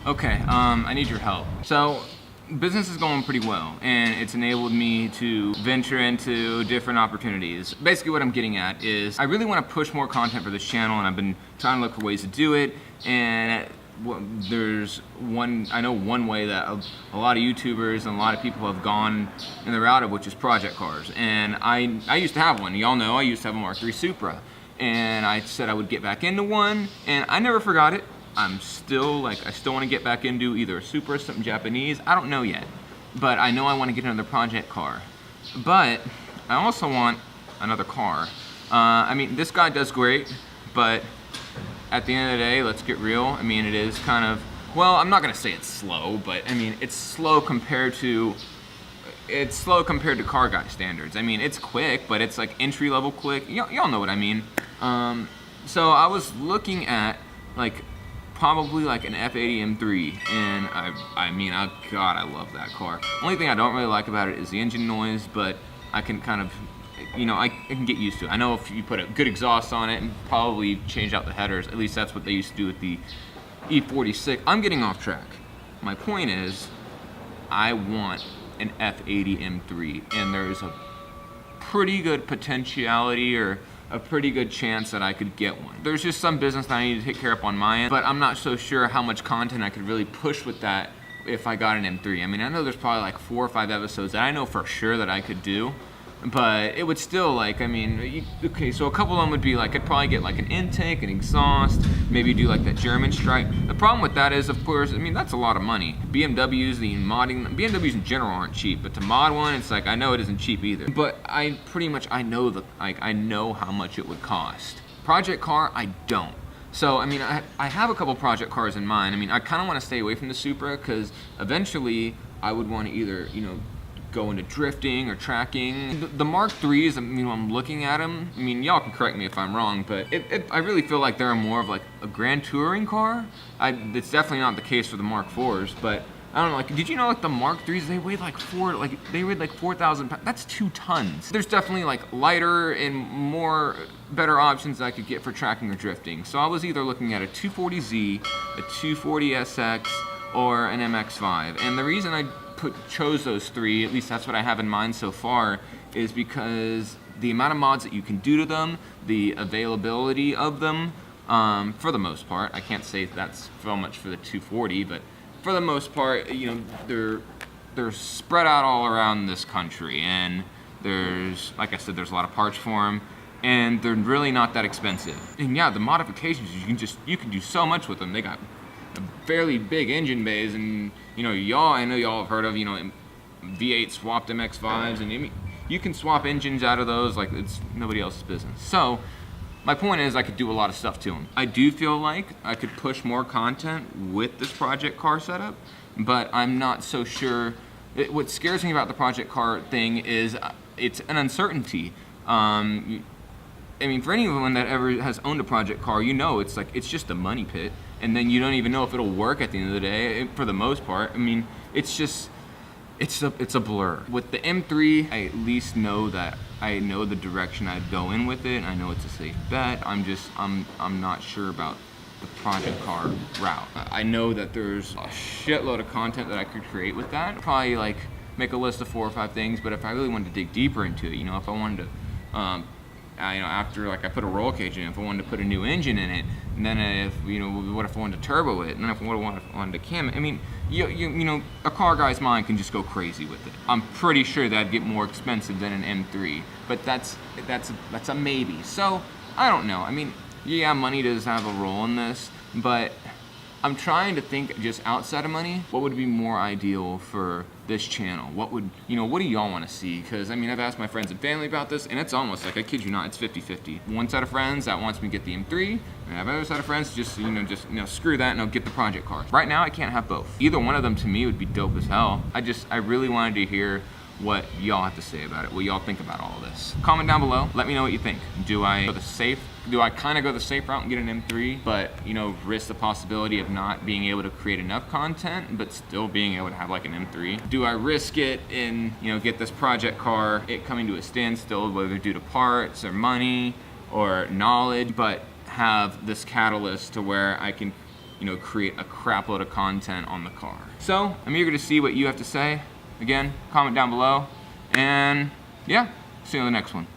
Okay, I need your help. So, business is going pretty well, and it's enabled me to venture into different opportunities. Basically, what I'm getting at is I really want to push more content for this channel, and I've been trying to look for ways to do it. And I know one way that a lot of YouTubers and a lot of people have gone in the route of, which is project cars. And I used to have one. Y'all know I used to have a Mark III Supra, and I said I would get back into one, and I never forgot it. I still want to get back into either a Supra or something Japanese. I don't know yet, but I know I want to get another project car. But I also want another car. I mean, this guy does great, but at the end of the day, let's get real. I mean, it is kind of, well, I'm not gonna say it's slow, but I mean, it's slow compared to car guy standards. I mean, it's quick, but it's like entry level quick. Y'all know what I mean. So I was looking at like probably like an F80 M3, and I mean, God, I love that car. Only thing I don't really like about it is the engine noise, but I can kind of, I can get used to it. I know if you put a good exhaust on it and probably change out the headers, at least that's what they used to do with the E46. I'm getting off track. My point is, I want an F80 M3, and there's a pretty good potentiality or a pretty good chance that I could get one. There's just some business that I need to take care of on my end, but I'm not so sure how much content I could really push with that if I got an M3. I mean, I know there's probably like 4 or 5 episodes that I know for sure that I could do, but it would still like, I mean, okay, so a couple of them would be like, I'd probably get like an intake, an exhaust, maybe do like that German stripe. The problem with that is, of course, I mean, that's a lot of money. BMWs in general aren't cheap, but to mod one, it's like, I know it isn't cheap either. But I know how much it would cost. Project car, I don't. So, I mean, I have a couple project cars in mind. I mean, I kind of want to stay away from the Supra because eventually I would want to either, go into drifting or tracking. The Mark IIIs, I mean, when I'm looking at them, I mean, y'all can correct me if I'm wrong, but I really feel like they're more of like a grand touring car. It's definitely not the case for the Mark IVs, but I don't know, like, did you know like the Mark IIIs, they weighed like 4,000 pounds. That's 2 tons. There's definitely like lighter and better options that I could get for tracking or drifting. So I was either looking at a 240Z, a 240SX, or an MX-5. And the reason I chose those 3, at least that's what I have in mind so far, is because the amount of mods that you can do to them, the availability of them, for the most part, I can't say that's so much for the 240, but for the most part, they're spread out all around this country, and there's, like I said, there's a lot of parts for them, and they're really not that expensive. And yeah, the modifications, you can do so much with them. They got fairly big engine bays, and I know y'all have heard of V8 swapped MX-5s, and you can swap engines out of those like it's nobody else's business. So my point is, I could do a lot of stuff to them. I do feel like I could push more content with this project car setup, but I'm not so sure. What scares me about the project car thing is it's an uncertainty. I mean, for anyone that ever has owned a project car, it's just a money pit, and then you don't even know if it'll work at the end of the day. For the most part, I mean, it's a blur. With the M3, I at least know that I know the direction I'd go in with it. I know it's a safe bet. I'm not sure about the project car route. I know that there's a shitload of content that I could create with that. I'd probably like make a list of 4 or 5 things, but if I really wanted to dig deeper into it, if I wanted to, after like I put a roll cage in, if I wanted to put a new engine in it, and then what if I wanted to turbo it, and then if I wanted to cam it, I mean, a car guy's mind can just go crazy with it. I'm pretty sure that'd get more expensive than an M3, but that's a maybe. So I don't know. I mean, yeah, money does have a role in this, but I'm trying to think just outside of money, what would be more ideal for this channel? What do y'all want to see? Because I mean, I've asked my friends and family about this, and it's almost like, I kid you not, it's 50-50. One set of friends that wants me to get the M3, and I have another set of friends just screw that and I'll get the project car. Right now, I can't have both. Either one of them to me would be dope as hell. I really wanted to hear what y'all have to say about it, what y'all think about all of this. Comment down below, let me know what you think. Do I kind of go the safe route and get an M3, but risk the possibility of not being able to create enough content, but still being able to have like an M3? Do I risk it and get this project car, it coming to a standstill, whether due to parts or money or knowledge, but have this catalyst to where I can you know, create a crap load of content on the car. So I'm eager to see what you have to say. Again, comment down below, and yeah, see you on the next one.